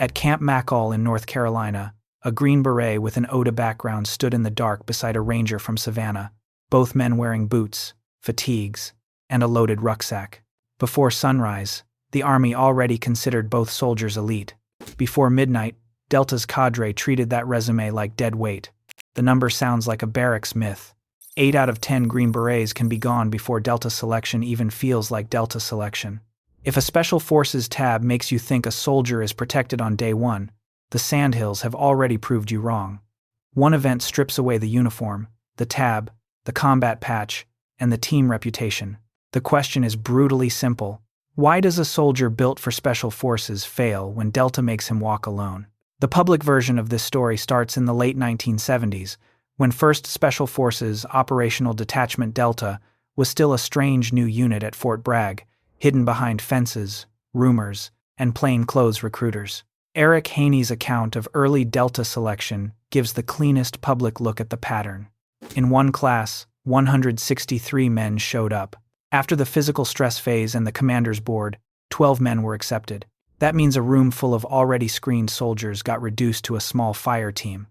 At Camp Macall in North Carolina, a Green Beret with an ODA background stood in the dark beside a ranger from Savannah, both men wearing boots, fatigues, and a loaded rucksack. Before sunrise, the Army already considered both soldiers elite. Before midnight, Delta's cadre treated that resume like dead weight. The number sounds like a barracks myth. 8 out of 10 Green Berets can be gone before Delta selection even feels like Delta selection. If a Special Forces tab makes you think a soldier is protected on day one, the Sandhills have already proved you wrong. One event strips away the uniform, the tab, the combat patch, and the team reputation. The question is brutally simple. Why does a soldier built for Special Forces fail when Delta makes him walk alone? The public version of this story starts in the late 1970s, when 1st Special Forces Operational Detachment Delta was still a strange new unit at Fort Bragg, hidden behind fences, rumors, and plainclothes recruiters. Eric Haney's account of early Delta selection gives the cleanest public look at the pattern. In one class, 163 men showed up. After the physical stress phase and the commander's board, 12 men were accepted. That means a room full of already screened soldiers got reduced to a small fire team.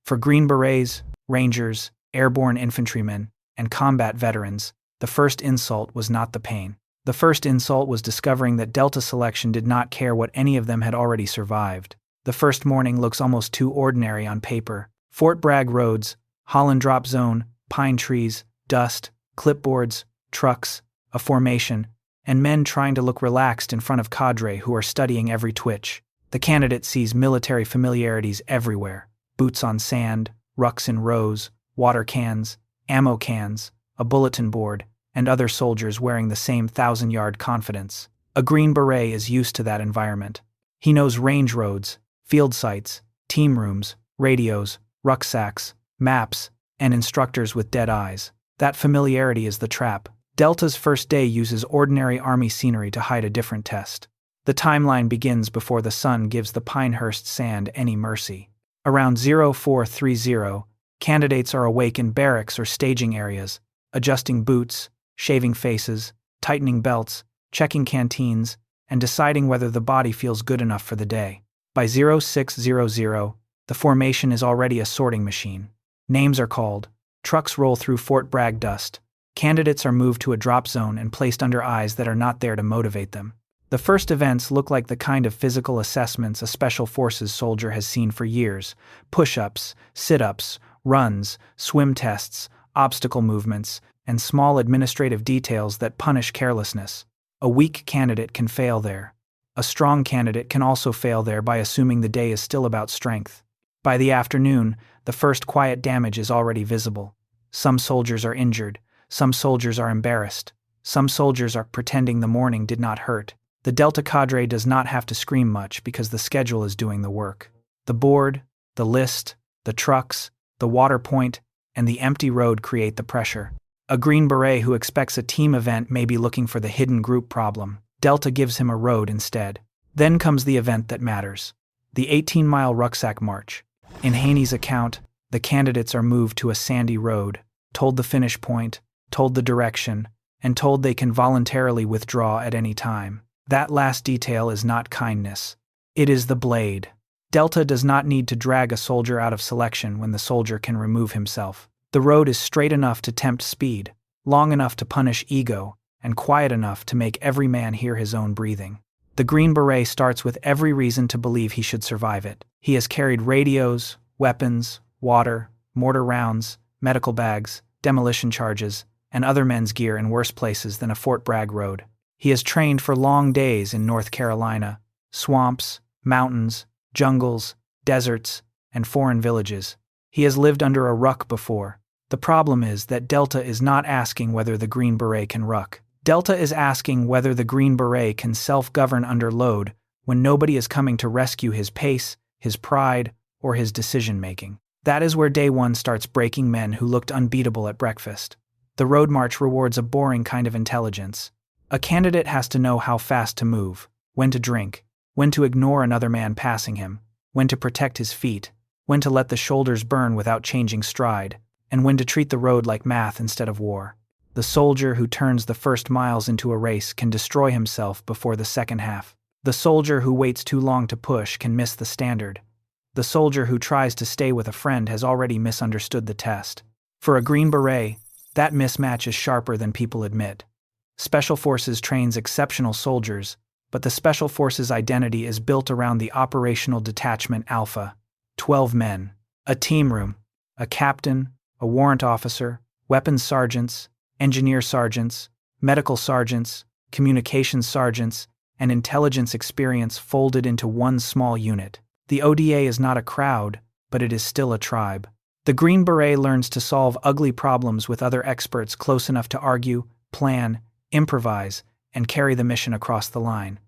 For Green Berets, Rangers, airborne infantrymen, and combat veterans, the first insult was not the pain. The first insult was discovering that Delta selection did not care what any of them had already survived. The first morning looks almost too ordinary on paper. Fort Bragg roads, Holland drop zone, pine trees, dust, clipboards, trucks, a formation, and men trying to look relaxed in front of cadre who are studying every twitch. The candidate sees military familiarities everywhere: boots on sand, rucks in rows, water cans, ammo cans, a bulletin board, and other soldiers wearing the same 1,000-yard confidence. A Green Beret is used to that environment. He knows range roads, field sites, team rooms, radios, rucksacks, maps, and instructors with dead eyes. That familiarity is the trap. Delta's first day uses ordinary Army scenery to hide a different test. The timeline begins before the sun gives the Pinehurst sand any mercy. Around 0430, candidates are awake in barracks or staging areas, adjusting boots, shaving faces, tightening belts, checking canteens, and deciding whether the body feels good enough for the day. By 0600, the formation is already a sorting machine. Names are called. Trucks roll through Fort Bragg dust. Candidates are moved to a drop zone and placed under eyes that are not there to motivate them. The first events look like the kind of physical assessments a Special Forces soldier has seen for years: push-ups, sit-ups, runs, swim tests, obstacle movements, and small administrative details that punish carelessness. A weak candidate can fail there. A strong candidate can also fail there by assuming the day is still about strength. By the afternoon, the first quiet damage is already visible. Some soldiers are injured. Some soldiers are embarrassed. Some soldiers are pretending the morning did not hurt. The Delta cadre does not have to scream much because the schedule is doing the work. The board, the list, the trucks, the water point, and the empty road create the pressure. A Green Beret who expects a team event may be looking for the hidden group problem. Delta gives him a road instead. Then comes the event that matters: the 18-mile rucksack march. In Haney's account, the candidates are moved to a sandy road, told the finish point, told the direction, and told they can voluntarily withdraw at any time. That last detail is not kindness. It is the blade. Delta does not need to drag a soldier out of selection when the soldier can remove himself. The road is straight enough to tempt speed, long enough to punish ego, and quiet enough to make every man hear his own breathing. The Green Beret starts with every reason to believe he should survive it. He has carried radios, weapons, water, mortar rounds, medical bags, demolition charges, and other men's gear in worse places than a Fort Bragg road. He has trained for long days in North Carolina, swamps, mountains, jungles, deserts, and foreign villages. He has lived under a ruck before. The problem is that Delta is not asking whether the Green Beret can ruck. Delta is asking whether the Green Beret can self-govern under load when nobody is coming to rescue his pace, his pride, or his decision-making. That is where day one starts breaking men who looked unbeatable at breakfast. The road march rewards a boring kind of intelligence. A candidate has to know how fast to move, when to drink, when to ignore another man passing him, when to protect his feet, when to let the shoulders burn without changing stride, and when to treat the road like math instead of war. The soldier who turns the first miles into a race can destroy himself before the second half. The soldier who waits too long to push can miss the standard. The soldier who tries to stay with a friend has already misunderstood the test. For a Green Beret, that mismatch is sharper than people admit. Special Forces trains exceptional soldiers, but the Special Forces identity is built around the Operational Detachment Alpha. 12 men, a team room, a captain, a warrant officer, weapons sergeants, engineer sergeants, medical sergeants, communications sergeants, and intelligence experience folded into one small unit. The ODA is not a crowd, but it is still a tribe. The Green Beret learns to solve ugly problems with other experts close enough to argue, plan, improvise, and carry the mission across the line.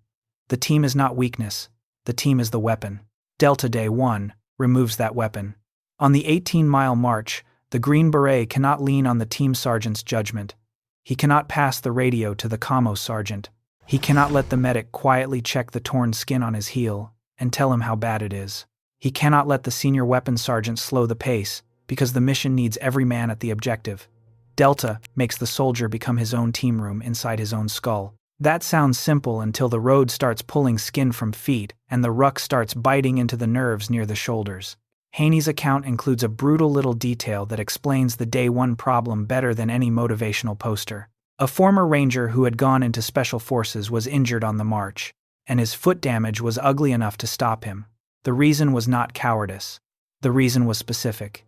The team is not weakness, the team is the weapon. Delta Day 1 removes that weapon. On the 18-mile march, the Green Beret cannot lean on the team sergeant's judgment. He cannot pass the radio to the commo sergeant. He cannot let the medic quietly check the torn skin on his heel and tell him how bad it is. He cannot let the senior weapons sergeant slow the pace, because the mission needs every man at the objective. Delta makes the soldier become his own team room inside his own skull. That sounds simple until the road starts pulling skin from feet and the ruck starts biting into the nerves near the shoulders. Haney's account includes a brutal little detail that explains the Day 1 problem better than any motivational poster. A former ranger who had gone into Special Forces was injured on the march, and his foot damage was ugly enough to stop him. The reason was not cowardice. The reason was specific.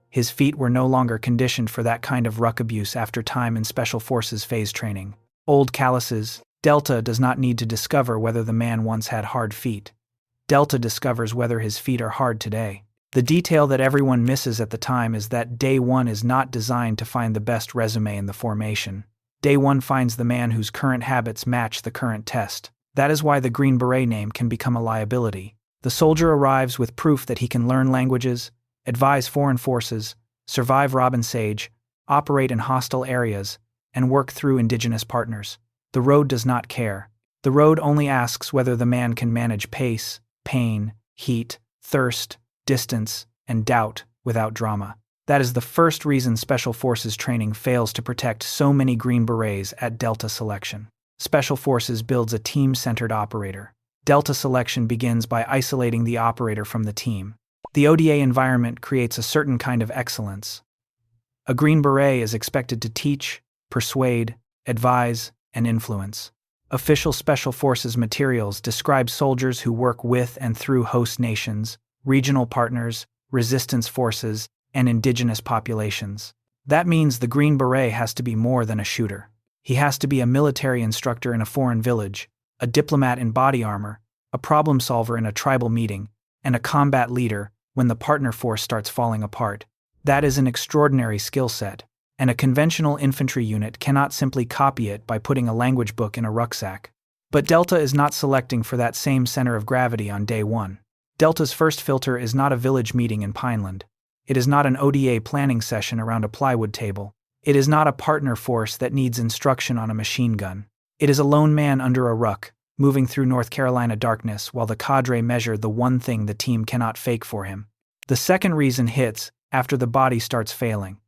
His feet were no longer conditioned for that kind of ruck abuse after time in Special Forces phase training. Old calluses. Delta does not need to discover whether the man once had hard feet. Delta discovers whether his feet are hard today. The detail that everyone misses at the time is that Day 1 is not designed to find the best resume in the formation. Day 1 finds the man whose current habits match the current test. That is why the Green Beret name can become a liability. The soldier arrives with proof that he can learn languages, advise foreign forces, survive Robin Sage, operate in hostile areas, and work through indigenous partners. The road does not care. The road only asks whether the man can manage pace, pain, heat, thirst, distance, and doubt without drama. That is the first reason Special Forces training fails to protect so many Green Berets at Delta Selection. Special Forces builds a team-centered operator. Delta Selection begins by isolating the operator from the team. The ODA environment creates a certain kind of excellence. A Green Beret is expected to teach, persuade, advise, and influence. Official Special Forces materials describe soldiers who work with and through host nations, regional partners, resistance forces, and indigenous populations. That means the Green Beret has to be more than a shooter. He has to be a military instructor in a foreign village, a diplomat in body armor, a problem solver in a tribal meeting, and a combat leader when the partner force starts falling apart. That is an extraordinary skill set, and a conventional infantry unit cannot simply copy it by putting a language book in a rucksack. But Delta is not selecting for that same center of gravity on Day 1. Delta's first filter is not a village meeting in Pineland. It is not an ODA planning session around a plywood table. It is not a partner force that needs instruction on a machine gun. It is a lone man under a ruck, moving through North Carolina darkness while the cadre measure the one thing the team cannot fake for him. The second reason hits after the body starts failing.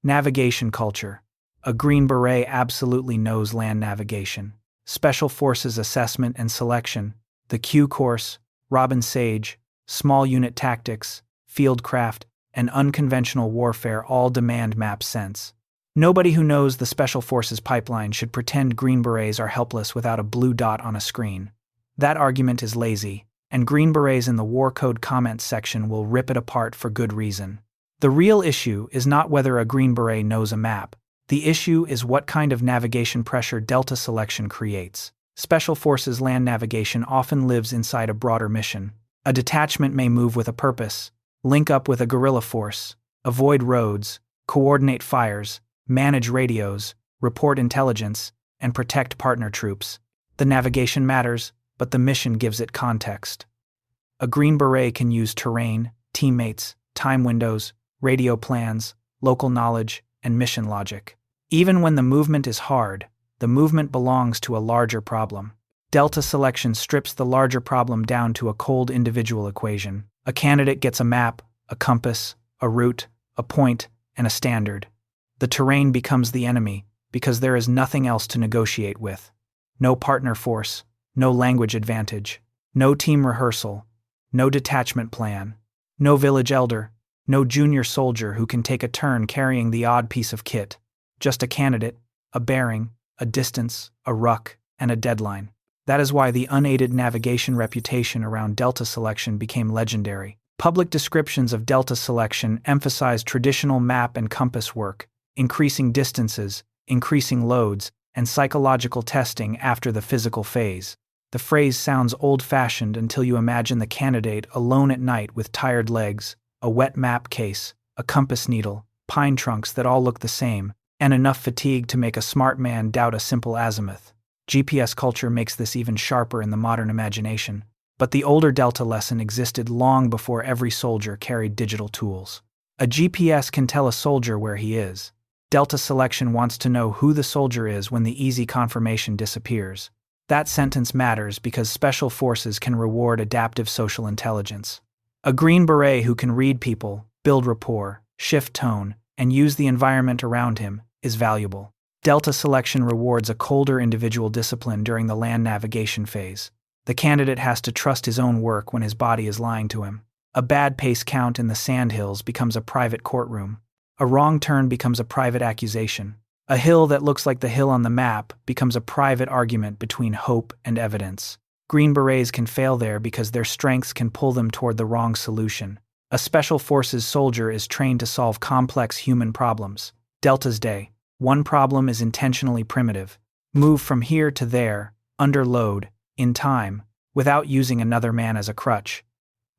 Navigation culture. A Green Beret absolutely knows land navigation. Special Forces assessment and selection, the Q course, Robin Sage, small unit tactics, fieldcraft, and unconventional warfare all demand map sense. Nobody who knows the Special Forces pipeline should pretend Green Berets are helpless without a blue dot on a screen. That argument is lazy, and Green Berets in the War Code comments section will rip it apart for good reason. The real issue is not whether a Green Beret knows a map. The issue is what kind of navigation pressure Delta Selection creates. Special Forces land navigation often lives inside a broader mission. A detachment may move with a purpose, link up with a guerrilla force, avoid roads, coordinate fires, manage radios, report intelligence, and protect partner troops. The navigation matters, but the mission gives it context. A Green Beret can use terrain, teammates, time windows, radio plans, local knowledge, and mission logic. Even when the movement is hard, the movement belongs to a larger problem. Delta Selection strips the larger problem down to a cold individual equation. A candidate gets a map, a compass, a route, a point, and a standard. The terrain becomes the enemy because there is nothing else to negotiate with. No partner force, no language advantage, no team rehearsal, no detachment plan, no village elder, no junior soldier who can take a turn carrying the odd piece of kit, just a candidate, a bearing, a distance, a ruck, and a deadline. That is why the unaided navigation reputation around Delta selection became legendary. Public descriptions of Delta selection emphasized traditional map and compass work, increasing distances, increasing loads, and psychological testing after the physical phase. The phrase sounds old-fashioned until you imagine the candidate alone at night with tired legs, a wet map case, a compass needle, pine trunks that all look the same, and enough fatigue to make a smart man doubt a simple azimuth. GPS culture makes this even sharper in the modern imagination, but the older Delta lesson existed long before every soldier carried digital tools. A GPS can tell a soldier where he is. Delta selection wants to know who the soldier is when the easy confirmation disappears. That sentence matters because special forces can reward adaptive social intelligence. A Green Beret who can read people, build rapport, shift tone, and use the environment around him is valuable. Delta selection rewards a colder individual discipline during the land navigation phase. The candidate has to trust his own work when his body is lying to him. A bad pace count in the sandhills becomes a private courtroom. A wrong turn becomes a private accusation. A hill that looks like the hill on the map becomes a private argument between hope and evidence. Green Berets can fail there because their strengths can pull them toward the wrong solution. A Special Forces soldier is trained to solve complex human problems. Delta's day. One problem is intentionally primitive. Move from here to there, under load, in time, without using another man as a crutch.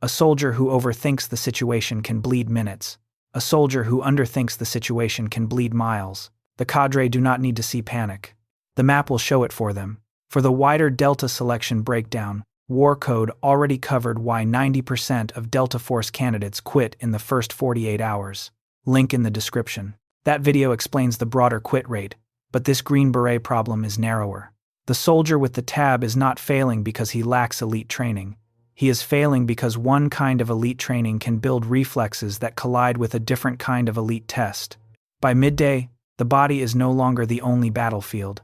A soldier who overthinks the situation can bleed minutes. A soldier who underthinks the situation can bleed miles. The cadre do not need to see panic. The map will show it for them. For the wider Delta selection breakdown, War Code already covered why 90% of Delta Force candidates quit in the first 48 hours. Link in the description. That video explains the broader quit rate, but this Green Beret problem is narrower. The soldier with the tab is not failing because he lacks elite training. He is failing because one kind of elite training can build reflexes that collide with a different kind of elite test. By midday, the body is no longer the only battlefield.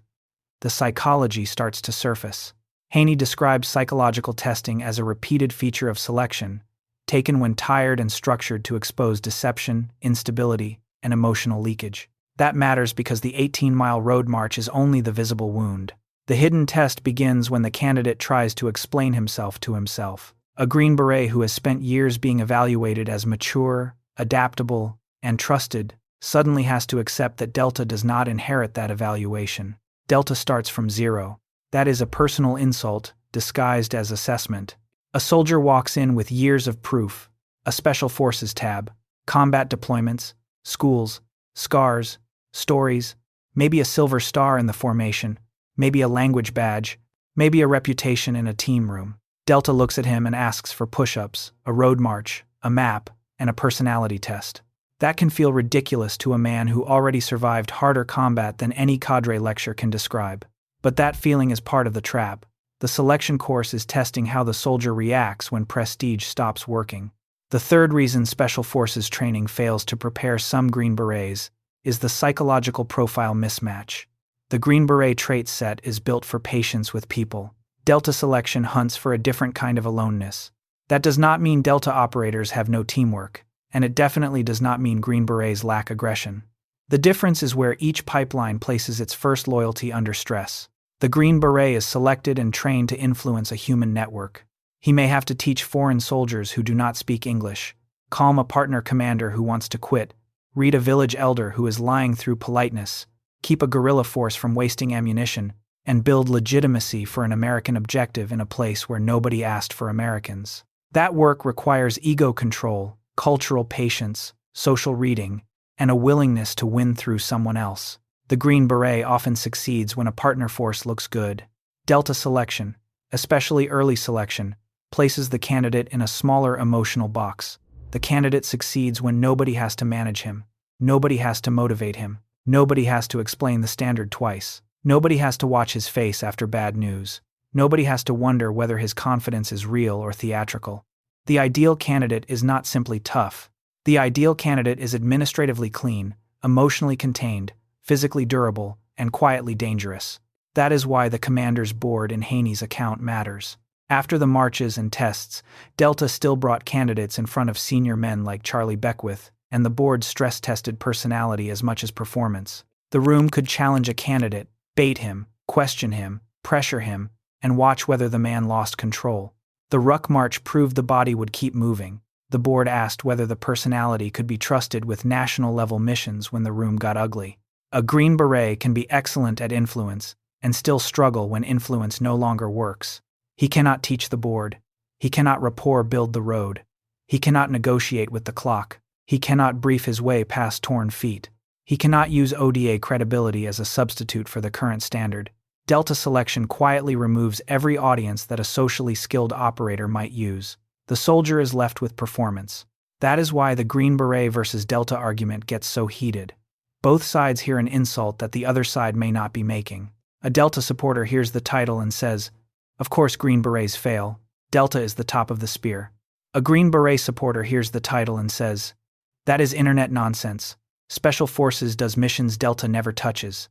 The psychology starts to surface. Haney describes psychological testing as a repeated feature of selection, taken when tired and structured to expose deception, instability, and emotional leakage. That matters because the 18-mile road march is only the visible wound. The hidden test begins when the candidate tries to explain himself to himself. A Green Beret who has spent years being evaluated as mature, adaptable, and trusted suddenly has to accept that Delta does not inherit that evaluation. Delta starts from zero. That is a personal insult disguised as assessment. A soldier walks in with years of proof, a Special Forces tab, combat deployments, schools, scars, stories, maybe a silver star in the formation, maybe a language badge, maybe a reputation in a team room. Delta looks at him and asks for push-ups, a road march, a map, and a personality test. That can feel ridiculous to a man who already survived harder combat than any cadre lecture can describe. But that feeling is part of the trap. The selection course is testing how the soldier reacts when prestige stops working. The third reason Special Forces training fails to prepare some Green Berets is the psychological profile mismatch. The Green Beret trait set is built for patience with people. Delta selection hunts for a different kind of aloneness. That does not mean Delta operators have no teamwork, and it definitely does not mean Green Berets lack aggression. The difference is where each pipeline places its first loyalty under stress. The Green Beret is selected and trained to influence a human network. He may have to teach foreign soldiers who do not speak English, calm a partner commander who wants to quit, read a village elder who is lying through politeness, keep a guerrilla force from wasting ammunition, and build legitimacy for an American objective in a place where nobody asked for Americans. That work requires ego control, cultural patience, social reading, and a willingness to win through someone else. The Green Beret often succeeds when a partner force looks good. Delta selection, especially early selection, places the candidate in a smaller emotional box. The candidate succeeds when nobody has to manage him, nobody has to motivate him, nobody has to explain the standard twice, nobody has to watch his face after bad news, nobody has to wonder whether his confidence is real or theatrical. The ideal candidate is not simply tough. The ideal candidate is administratively clean, emotionally contained, physically durable, and quietly dangerous. That is why the commander's board in Haney's account matters. After the marches and tests, Delta still brought candidates in front of senior men like Charlie Beckwith, and the board stress-tested personality as much as performance. The room could challenge a candidate, bait him, question him, pressure him, and watch whether the man lost control. The ruck march proved the body would keep moving. The board asked whether the personality could be trusted with national-level missions when the room got ugly. A Green Beret can be excellent at influence and still struggle when influence no longer works. He cannot teach the board. He cannot rapport build the road. He cannot negotiate with the clock. He cannot brief his way past torn feet. He cannot use ODA credibility as a substitute for the current standard. Delta selection quietly removes every audience that a socially skilled operator might use. The soldier is left with performance. That is why the Green Beret versus Delta argument gets so heated. Both sides hear an insult that the other side may not be making. A Delta supporter hears the title and says, "Of course Green Berets fail. Delta is the top of the spear." A Green Beret supporter hears the title and says, "That is internet nonsense. Special Forces does missions Delta never touches."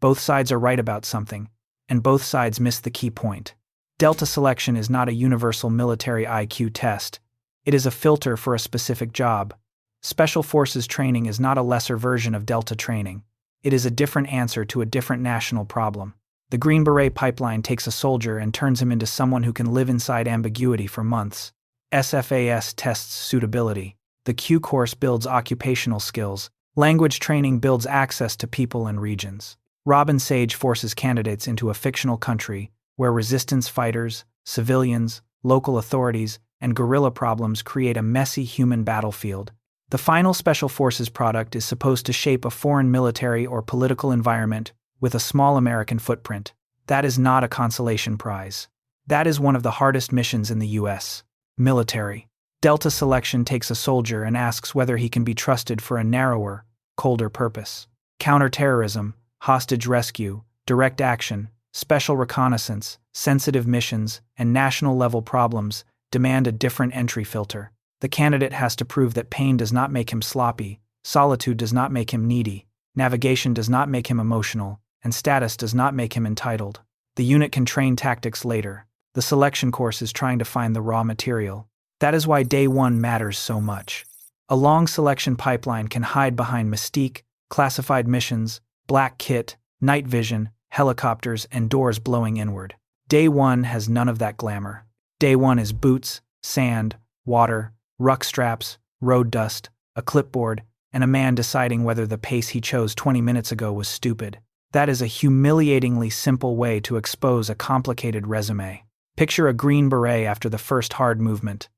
Both sides are right about something, and both sides miss the key point. Delta selection is not a universal military IQ test. It is a filter for a specific job. Special Forces training is not a lesser version of Delta training. It is a different answer to a different national problem. The Green Beret pipeline takes a soldier and turns him into someone who can live inside ambiguity for months. SFAS tests suitability. The Q course builds occupational skills. Language training builds access to people and regions. Robin Sage forces candidates into a fictional country where resistance fighters, civilians, local authorities, and guerrilla problems create a messy human battlefield. The final Special Forces product is supposed to shape a foreign military or political environment with a small American footprint. That is not a consolation prize. That is one of the hardest missions in the U.S. military. Delta selection takes a soldier and asks whether he can be trusted for a narrower, colder purpose. Counterterrorism, hostage rescue, direct action, special reconnaissance, sensitive missions, and national-level problems demand a different entry filter. The candidate has to prove that pain does not make him sloppy, solitude does not make him needy, navigation does not make him emotional, and status does not make him entitled. The unit can train tactics later. The selection course is trying to find the raw material. That is why Day 1 matters so much. A long selection pipeline can hide behind mystique, classified missions, black kit, night vision, helicopters, and doors blowing inward. Day 1 has none of that glamour. Day 1 is boots, sand, water, ruck straps, road dust, a clipboard, and a man deciding whether the pace he chose 20 minutes ago was stupid. That is a humiliatingly simple way to expose a complicated resume. Picture a Green Beret after the first hard movement.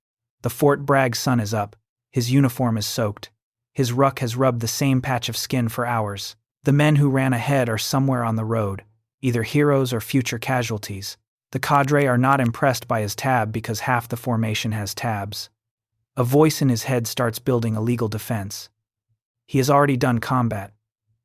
The Fort Bragg sun is up. His uniform is soaked. His ruck has rubbed the same patch of skin for hours. The men who ran ahead are somewhere on the road, either heroes or future casualties. The cadre are not impressed by his tab because half the formation has tabs. A voice in his head starts building a legal defense. He has already done combat.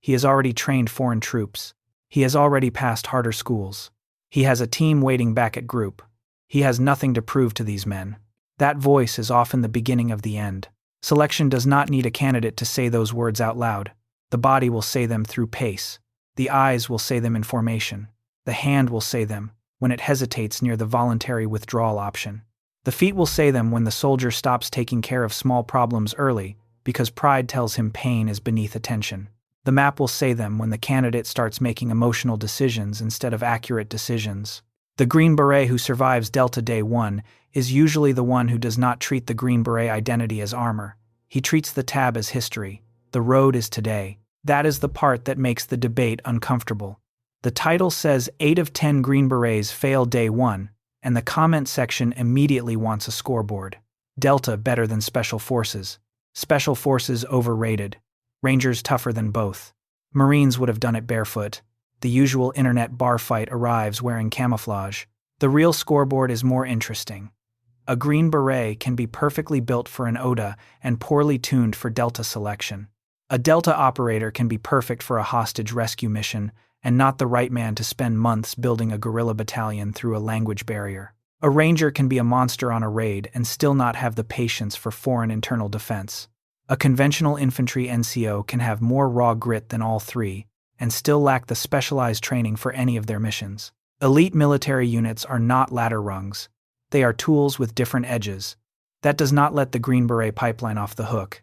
He has already trained foreign troops. He has already passed harder schools. He has a team waiting back at group. He has nothing to prove to these men. That voice is often the beginning of the end. Selection does not need a candidate to say those words out loud. The body will say them through pace. The eyes will say them in formation. The hand will say them when it hesitates near the voluntary withdrawal option. The feet will say them when the soldier stops taking care of small problems early because pride tells him pain is beneath attention. The map will say them when the candidate starts making emotional decisions instead of accurate decisions. The Green Beret who survives Delta Day 1 is usually the one who does not treat the Green Beret identity as armor. He treats the tab as history. The road is today. That is the part that makes the debate uncomfortable. The title says 8 of 10 Green Berets fail Day 1, and the comment section immediately wants a scoreboard. Delta better than Special Forces. Special Forces overrated. Rangers tougher than both. Marines would have done it barefoot. The usual internet bar fight arrives wearing camouflage. The real scoreboard is more interesting. A Green Beret can be perfectly built for an ODA and poorly tuned for Delta selection. A Delta operator can be perfect for a hostage rescue mission and not the right man to spend months building a guerrilla battalion through a language barrier. A Ranger can be a monster on a raid and still not have the patience for foreign internal defense. A conventional infantry NCO can have more raw grit than all three and still lack the specialized training for any of their missions. Elite military units are not ladder rungs. They are tools with different edges. That does not let the Green Beret pipeline off the hook.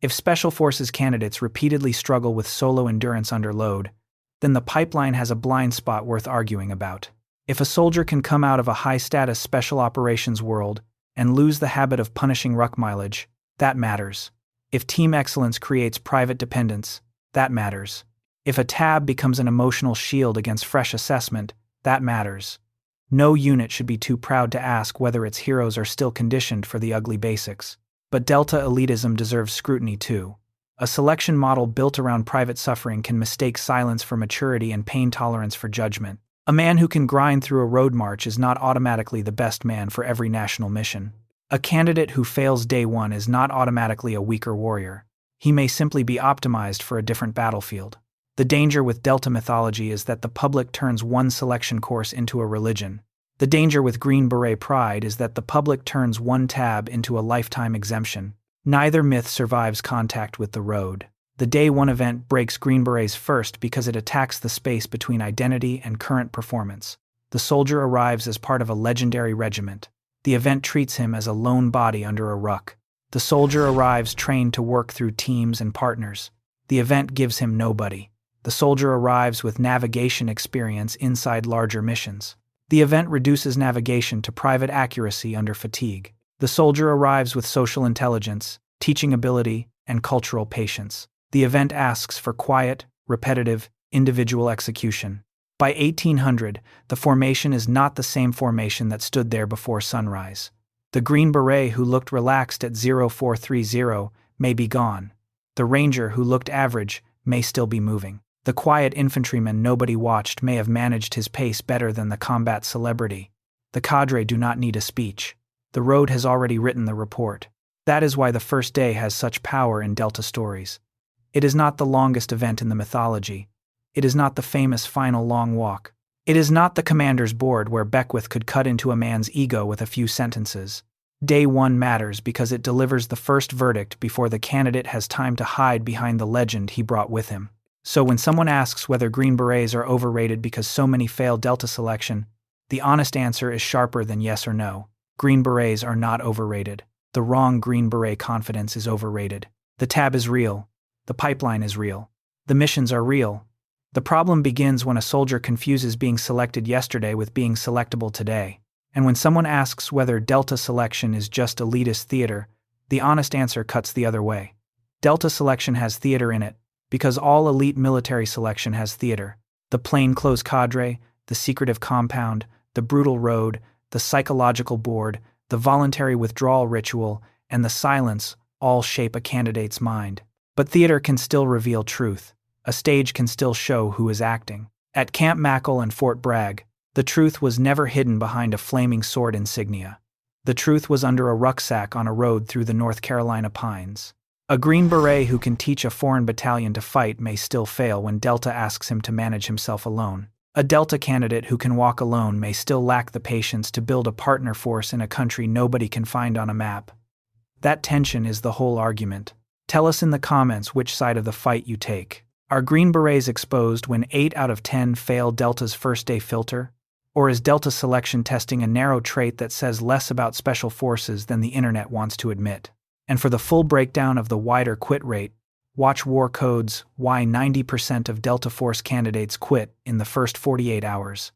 If Special Forces candidates repeatedly struggle with solo endurance under load, then the pipeline has a blind spot worth arguing about. If a soldier can come out of a high-status special operations world and lose the habit of punishing ruck mileage, that matters. If team excellence creates private dependence, that matters. If a tab becomes an emotional shield against fresh assessment, that matters. No unit should be too proud to ask whether its heroes are still conditioned for the ugly basics. But Delta elitism deserves scrutiny too. A selection model built around private suffering can mistake silence for maturity and pain tolerance for judgment. A man who can grind through a road march is not automatically the best man for every national mission. A candidate who fails day one is not automatically a weaker warrior. He may simply be optimized for a different battlefield. The danger with Delta mythology is that the public turns one selection course into a religion. The danger with Green Beret pride is that the public turns one tab into a lifetime exemption. Neither myth survives contact with the road. The Day 1 event breaks Green Berets first because it attacks the space between identity and current performance. The soldier arrives as part of a legendary regiment. The event treats him as a lone body under a ruck. The soldier arrives trained to work through teams and partners. The event gives him nobody. The soldier arrives with navigation experience inside larger missions. The event reduces navigation to private accuracy under fatigue. The soldier arrives with social intelligence, teaching ability, and cultural patience. The event asks for quiet, repetitive, individual execution. By 1800, the formation is not the same formation that stood there before sunrise. The Green Beret who looked relaxed at 0430 may be gone. The Ranger who looked average may still be moving. The quiet infantryman nobody watched may have managed his pace better than the combat celebrity. The cadre do not need a speech. The road has already written the report. That is why the first day has such power in Delta stories. It is not the longest event in the mythology. It is not the famous final long walk. It is not the commander's board where Beckwith could cut into a man's ego with a few sentences. Day 1 matters because it delivers the first verdict before the candidate has time to hide behind the legend he brought with him. So when someone asks whether Green Berets are overrated because so many fail Delta selection, the honest answer is sharper than yes or no. Green Berets are not overrated. The wrong Green Beret confidence is overrated. The tab is real. The pipeline is real. The missions are real. The problem begins when a soldier confuses being selected yesterday with being selectable today. And when someone asks whether Delta selection is just elitist theater, the honest answer cuts the other way. Delta selection has theater in it, because all elite military selection has theater. The plainclothes cadre, the secretive compound, the brutal road, the psychological board, the voluntary withdrawal ritual, and the silence all shape a candidate's mind. But theater can still reveal truth. A stage can still show who is acting. At Camp Mackle and Fort Bragg, the truth was never hidden behind a flaming sword insignia. The truth was under a rucksack on a road through the North Carolina pines. A Green Beret who can teach a foreign battalion to fight may still fail when Delta asks him to manage himself alone. A Delta candidate who can walk alone may still lack the patience to build a partner force in a country nobody can find on a map. That tension is the whole argument. Tell us in the comments which side of the fight you take. Are Green Berets exposed when 8 out of 10 fail Delta's first-day filter? Or is Delta selection testing a narrow trait that says less about special forces than the internet wants to admit? And for the full breakdown of the wider quit rate, watch War Codes: Why 90% of Delta Force candidates quit in the first 48 hours.